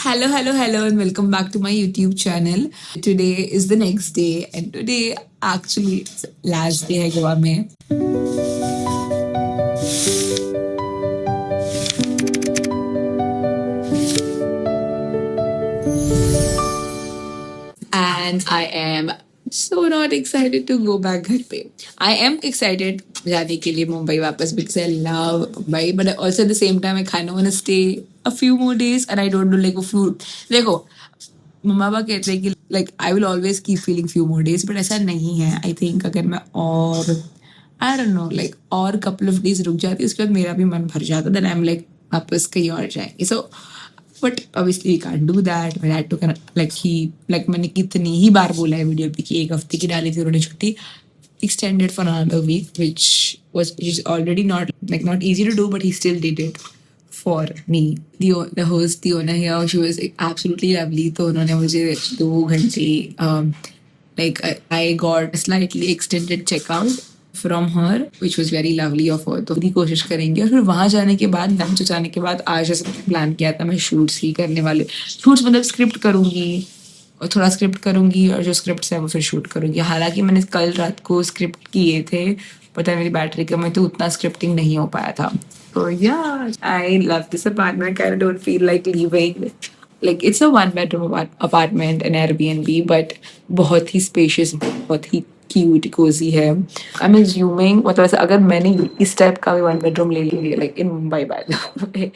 Hello, and welcome back to my YouTube channel. Today is the next day, and today actually it's last day है गोवा में. And I am so not excited to go back घर पे. I am excited जाने के लिए मुंबई वापस because I love Mumbai, but also at the same time I kind of want to stay a few more days and I don't do like a few. देखो मम्मा पापा कहते हैं कि like I will always keep feeling few more days, but ऐसा नहीं है. I think अगर मैं और I don't know like और couple of days रुक जाती उसके बाद मेरा भी मन भर जाता. Then I'm like वापस कहीं और जाएंगे. So but obviously we can't do that. My dad took like मैंने कितनी ही बार बोला है वीडियो पे कि एक हफ्ते की डाली थी उन्होंने छुट्टी extended for another week, which is already not easy to do, but he still did it for me. The host, the owner here, she was absolutely lovely. तो उन्होंने मुझे 2 घंटे like I got slightly extended checkout from her, which was very lovely of her. तो पूरी कोशिश करेंगे और फिर वहाँ जाने के बाद लंच जाने के बाद आज जैसे प्लान किया था मैं शूट्स ही करने वाले शूट्स मतलब स्क्रिप्ट करूँगी और थोड़ा स्क्रिप्ट करूँगी और जो स्क्रिप्ट है वो फिर शूट करूँगी. हालांकि मैंने कल रात को स्क्रिप्ट किए थे पता मेरी बैटरी कम है तो उतना स्क्रिप्टिंग नहीं हो पाया था. तो yeah, I love this apartment. I kind of don't feel like leaving. Like it's a 1 bedroom apartment, an Airbnb, but बहुत ही spacious, बहुत ही cute, cozy है. I'm assuming मतलब ऐसा अगर मैंने इस type का भी 1 bedroom ले लिया like in Mumbai by the way,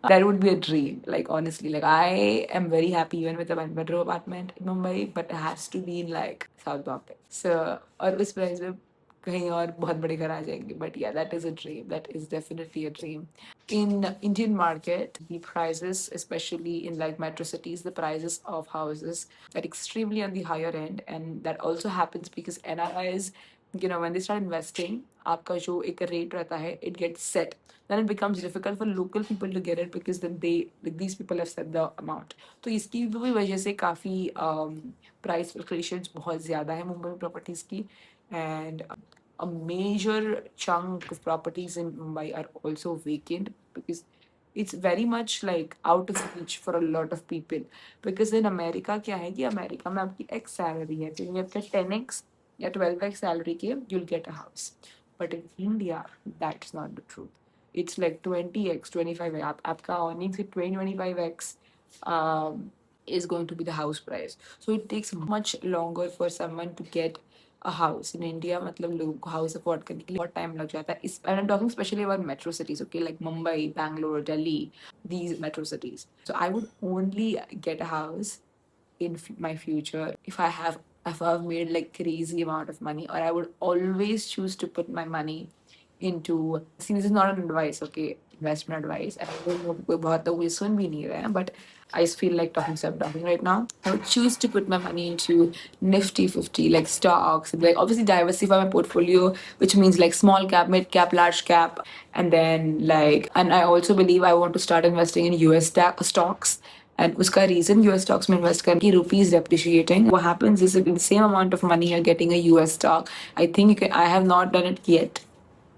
that would be a dream. Like honestly, like I am very happy even with a 1 bedroom apartment in Mumbai, but it has to be in like South Bombay. So और उस price में कहीं और बहुत बड़े घर आ जाएंगे. But yeah, that is a dream. That is definitely a dream. In Indian market, the prices, especially in like metro cities, the prices of houses are extremely on the higher end, and that also happens because NRIs, when they start investing, आपका जो एक rate रहता है, it gets set. Then it becomes difficult for local people to get it because then these people have set the amount. तो इसकी भी वजह से काफी price fluctuations बहुत ज़्यादा है मुंबई properties की, and a major chunk of properties in Mumbai are also vacant because it's very much like out of reach for a lot of people. Because in America क्या है कि अमेरिका में आपकी X salary है तो you get 10x या 12x salary के you'll get a house. But in India that's not the truth. It's like 20x 25x आपका earnings के 20-25x is going to be the house price. So it takes much longer for someone to get a house in India. मतलब लोग house afford करने के लिए बहुत time लग जाता है. And I'm talking especially about metro cities, okay, like Mumbai, Bangalore, Delhi, these metro cities. So I would only get a house in my future if I've made like crazy amount of money, or I would always choose to put my money into. See, this is not an advice, okay, investment advice. And I don't know कोई बहुत लोग ये सुन भी नहीं रहे हैं, but I just feel like talking right now. I would choose to put my money into Nifty 50, like stocks, like obviously diversify my portfolio, which means like small cap, mid cap, large cap, and then and I also believe I want to start investing in US stocks. And uska reason US stocks में invest करने की rupees depreciating. What happens is if the same amount of money you're getting a US stock, I think I have not done it yet,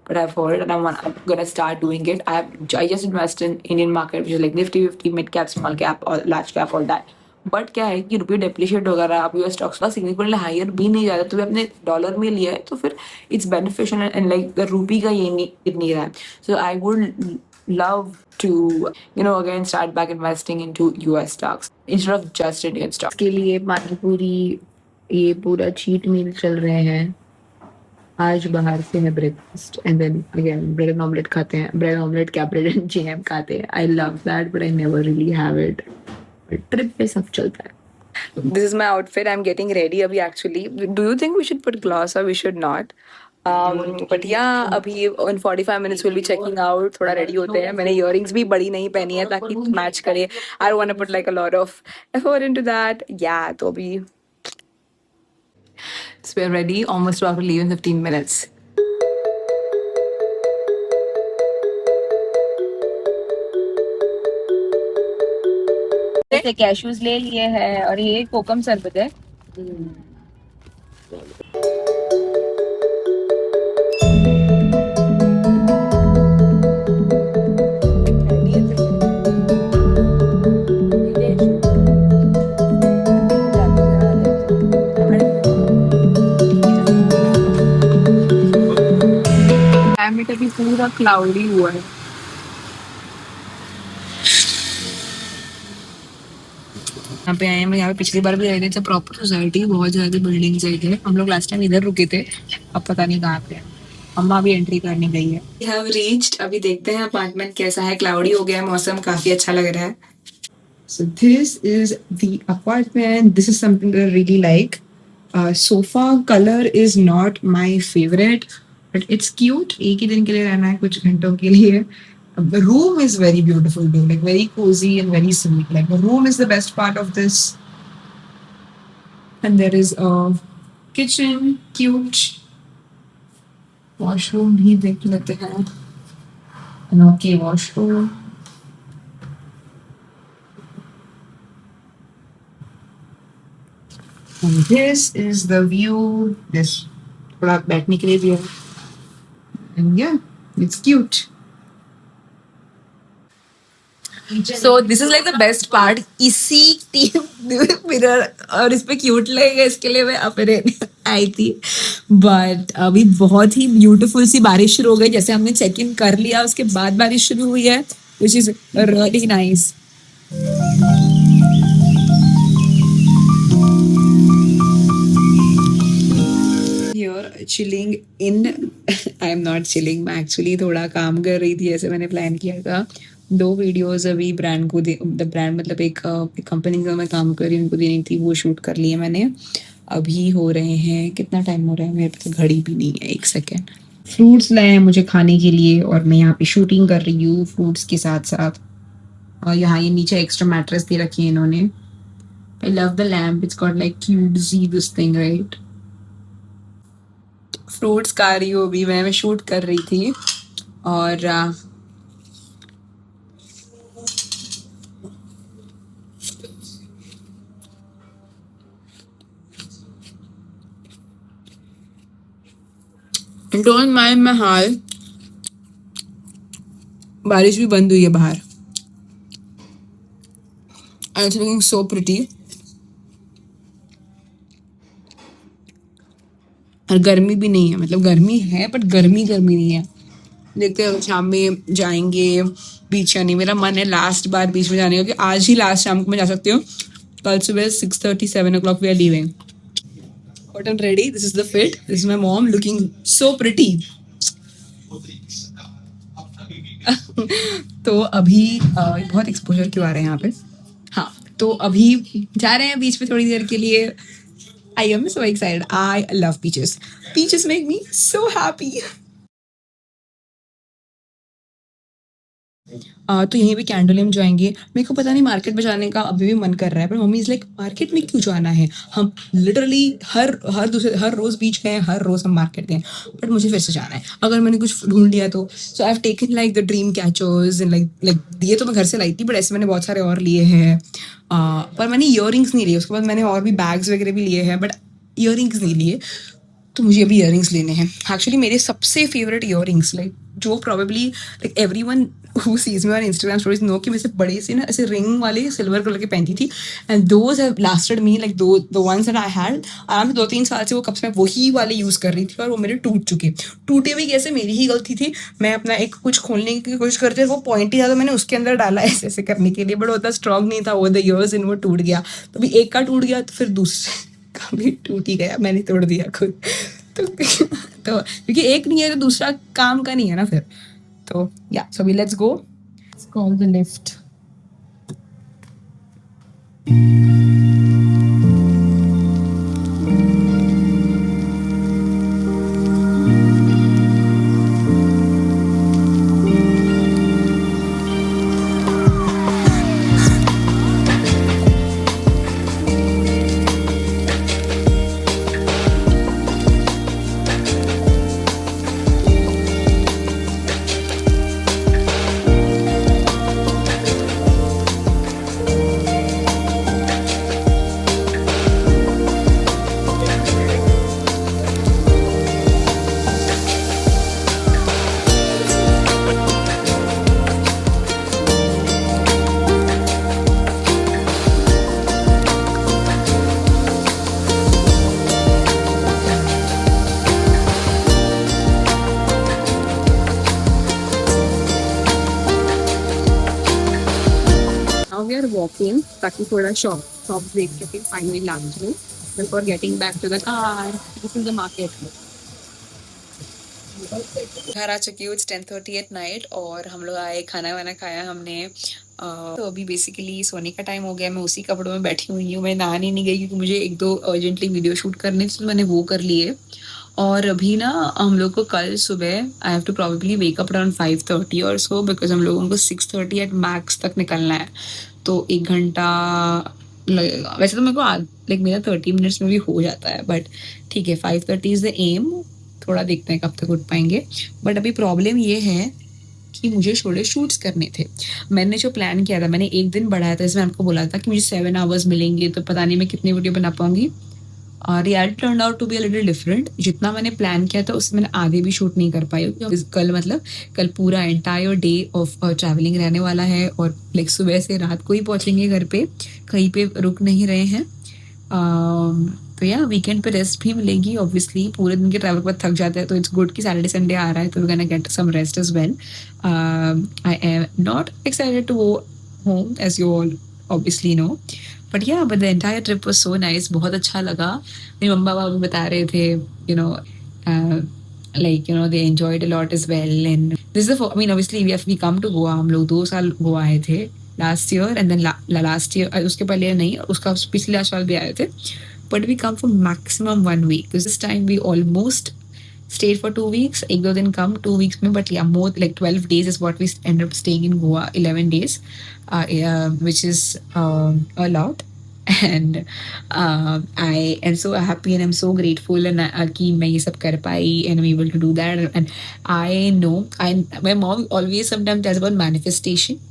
but I've heard and I'm gonna start doing it. I just invest in Indian market, which is like Nifty 50, mid cap, small cap, or large cap, all that. But क्या है कि रुपये depreciate वगैरह आप US stocks का significantly higher भी नहीं जाता तो अपने डॉलर में लिया है तो फिर it's beneficial and like the rupee का ये नहीं रहा है. So I would love to again start back investing into US stocks instead of just Indian stocks. के लिए पानीपुरी ये पूरा चीट मील चल रहे हैं. आज बाहर से है breakfast and then again bread and omelette खाते हैं. ब्रेड ऑमलेट क्या ब्रेड एंड जैम खाते हैं. I love that but I never really have it. Trip पे सब चलता है. This is my outfit. I'm getting ready abhi actually. Do you think we should put gloss or we should not? But yeah, अभी in 45 minutes we'll be checking out. थोड़ा ready होते हैं. मैंने earrings भी बड़ी नहीं पहनी है ताकि match करे. I don't want to put like a lot of effort into that. Yeah, तो अभी so we're ready. Almost about to leave in 15 minutes. जैसे कैशूज ले लिए हैं और ये कोकम शरबत है. पूरा क्लाउडी हुआ है। यहाँ पे आए हैं, मैं यहाँ पे पिछली बार भी गए थे। प्रॉपर सोसाइटी, बहुत ज्यादा बिल्डिंग्स है इधर। हम लोग लास्ट टाइम इधर रुके थे, अब पता नहीं कहाँ पे है। अम्मा भी एंट्री करने गई है। We have reached, अभी देखते हैं अपार्टमेंट कैसा है। क्लाउडी हो गया है मौसम, काफी अच्छा लग रहा है। So this is the apartment. This is something that I really like. Sofa color is not my favorite, but it's cute. एक ही दिन के लिए रहना है, कुछ घंटों के लिए। The room is very beautiful though, like very cozy and very sweet. Like the room is the best part of this. And there is a kitchen, cute. Washroom भी देख लेते हैं। An okay washroom. And this is the view. This थोड़ा बैठने के लिए भी है। And yeah, it's cute. So this is like the best part. इसी टीम मिरर और इस पे क्यूट लगेगा, इसके लिए मैं अपने आई थी। बट अभी बहुत ही ब्यूटीफुल सी बारिश शुरू हो गई। जैसे हमने चेक इन कर लिया उसके बाद बारिश शुरू हुई है, which is really nice. Here chilling in I am not chilling, मैं एक्चुअली थोड़ा काम कर रही थी जैसे मैंने प्लान किया था। 2 वीडियोस अभी ब्रांड को द ब्रांड मतलब एक कंपनी का मैं काम कर रही हूँ, उनको देनी थी, वो शूट कर लिए मैंने। अभी हो रहे हैं, कितना टाइम हो रहा है मेरे पास घड़ी भी नहीं है, 1 सेकेंड। फ्रूट्स लाए हैं मुझे खाने के लिए और मैं यहाँ पे शूटिंग कर रही हूँ फ्रूट्स के साथ साथ। और यहाँ ये नीचे एक्स्ट्रा मैट्रेस दे रखी है इन्होंने। I love the lamp, it's got like cutesy this thing, right. Fruits खा रही हूँ अभी मैं शूट कर रही थी। और डोंट माइंड माय हाल, बारिश भी बंद हुई है बाहर। It's looking so pretty. और गर्मी भी नहीं है, मतलब गर्मी है बट गर्मी नहीं है। देखते हैं शाम में जाएंगे बीच। यानी मेरा मन है लास्ट बार बीच में जाने का, कि आज ही लास्ट शाम को मैं जा सकती हूँ। कल सुबह 6:30 7 o'clock we are leaving. But I'm ready. This is the fit. This is my mom looking so pretty. तो अभी बहुत एक्सपोजर क्यों आ रहे हैं यहाँ पे। हाँ, तो अभी जा रहे हैं बीच पे थोड़ी देर के लिए। I am so excited. I love beaches. Beaches make me so happy. तो यहीं पे कैंडोलियम जाएंगे। मेरे को पता नहीं मार्केट में जाने का अभी भी मन कर रहा है, पर मम्मी इज लाइक मार्केट में क्यों जाना है, हम लिटरली हर रोज बीच गए, हर रोज हम मार्केट गए, बट मुझे फिर से जाना है अगर मैंने कुछ ढूंढ लिया तो। So I have taken like the dream catchers and like दिए तो मैं घर से लाई थी, बट ऐसे मैंने बहुत सारे और लिए हैं। पर मैंने ईयररिंग्स नहीं लिए, उसके बाद मैंने और भी बैग्स वगैरह भी लिए हैं, बट ईयररिंग्स नहीं लिए। तो मुझे अभी ईयररिंग्स लेने हैं। एक्चुअली मेरे सबसे फेवरेट ईयररिंग्स, लाइक जो probably like everyone who sees me on Instagram stories know कि मैं से बड़े से ना ऐसे रिंग वाले सिल्वर कलर के पहनती थी। And those have lasted me like the ones that I had. आराम से 2-3 साल से वो कप्स मैं वही वाले यूज़ कर रही थी और वो मेरे टूट चुके। टूटे भी कैसे, मेरी ही गलती थी। मैं अपना एक कुछ खोलने की कोशिश करते वो पॉइंट ही था, तो मैंने उसके अंदर डाला ऐसे ऐसे करने के लिए, बट वो उतना स्ट्रॉन्ग नहीं था। वो द ईयर्स इन वो टूट गया। तो अभी एक का टूट गया तो फिर दूसरे का भी टूट ही गया, मैंने तोड़ दिया खुद। तो क्योंकि एक नहीं है तो दूसरा काम का नहीं है ना फिर। तो या so we let's go, it's called the lift. Walking ताकि थोड़ा शॉप देख सके फाइनली लंच में before getting back to the car this is the market. घर आ चुकी हूँ, इट्स 10:30 एट नाइट और हम लोग आए, खाना वाना खाया हमने। तो अभी बेसिकली सोने का टाइम हो गया, मैं उसी कपड़ों में बैठी हुई हूँ। मैं नहाने नहीं गई क्योंकि मुझे 1-2 अर्जेंटली वीडियो शूट करने थे, तो मैंने वो कर लिए। और अभी ना हम लोग को कल सुबह I have to probably wake up around 5:30 और सो, बिकॉज हम लोगों को 6:30 एट मैक्स तक निकलना है। तो 1 घंटा लगेगा। वैसे तो मेरे को लाइक मेरा 30 मिनट्स में भी हो जाता है, बट ठीक है, 5:30 इज द एम। थोड़ा देखते हैं कब तक उठ पाएंगे। बट अभी प्रॉब्लम ये है कि मुझे थोड़े शूट्स करने थे। मैंने जो प्लान किया था, मैंने एक दिन बढ़ाया था, इसमें आपको बोला था कि मुझे 7 आवर्स मिलेंगे, तो पता नहीं मैं कितनी वीडियो बना पाऊंगी। और reality turn out to be a little different. जितना मैंने प्लान किया था उससे मैंने आधे भी शूट नहीं कर पाई। कल मतलब कल पूरा एंटायर डे ऑफ ट्रैवलिंग रहने वाला है और लाइक सुबह से रात को ही पहुंचेंगे घर पे, कहीं पे रुक नहीं रहे हैं। तो या वीकेंड पे रेस्ट भी मिलेगी। ऑब्वियसली पूरे दिन के ट्रैवल पर थक जाते हैं, तो इट्स गुड कि सैटरडे संडे आ रहा है, तो we gonna get some rest as well. I am not excited to go home as you all obviously know, but yeah but the entire trip was so nice. बहुत अच्छा लगा। मेरे mumma papa बता रहे थे, you know like they enjoyed a lot as well, and this is I mean obviously we come to Goa, हम लोग 2 साल गोवा आए थे last year, and then last year उसके पहले नहीं, उसका पिछले साल भी आए थे, but we come for maximum 1 week. This time we almost stayed for 2 weeks, 1-2 दिन कम 2 weeks में, but yeah, more like 12 days is what we end up staying in Goa, 11 days, which is a lot. And I am so happy and I'm so grateful and कि मैं ये सब कर पाई and I'm able to do that. And I know my mom always sometimes tells about manifestation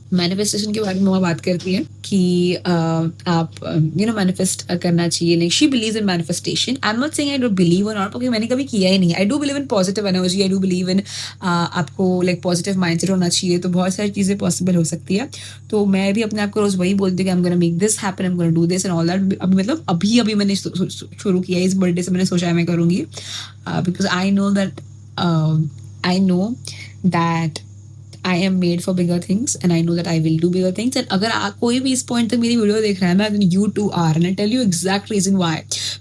के बारे में मम्मा बात करती है कि आप मैनिफेस्ट करना चाहिए। Like she believes in manifestation. I am not saying I don't believe और नॉट, क्योंकि मैंने कभी किया ही नहीं। I do believe in positive energy, I do believe in आपको लाइक पॉजिटिव माइंडसेट होना चाहिए, तो बहुत सारी चीज़ें पॉसिबल हो सकती है। तो मैं भी अपने आप को रोज वही बोलती हूँ कि I am gonna make this happen, I am gonna do this and all that. अभी मतलब अभी मैंने शुरू किया है, इस बर्थडे से मैंने सोचा है मैं करूँगी, because I know that I am made for bigger things and I know that I will do bigger things. And अगर कोई भी इस पॉइंट तक मेरी वीडियो देख रहा है ना, then you too are, and I tell you exact reason why.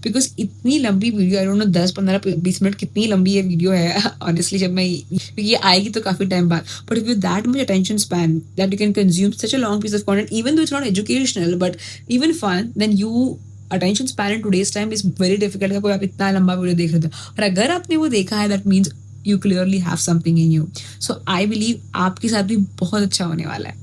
Because इतनी लंबी video, I don't know 10, 15, 20 minute कितनी लंबी ये वीडियो है honestly, जब मैं ये आएगी तो काफी टाइम बाद, but if you that much attention span that you can consume such a long piece of content, even though it's not educational but even fun, then you attention span in today's time is very difficult। कोई आप इतना लंबा video देख रहे थे और अगर आपने वो देखा है, that means you clearly have something in you. So I believe आपके साथ भी बहुत अच्छा होने वाला है।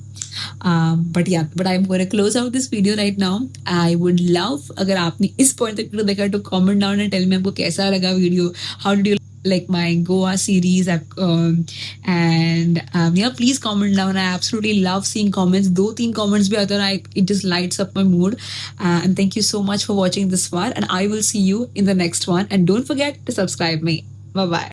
But I'm going to close out this video right now. I would love अगर आपने इस point तक वीडियो देखा तो comment down and tell me आपको कैसा लगा video. How did you like my Goa series? And yeah, please comment down. I absolutely love seeing comments. 2-3 comments भी आते हैं, it just lights up my mood. And thank you so much for watching this far. And I will see you in the next one. And don't forget to subscribe me. Bye bye.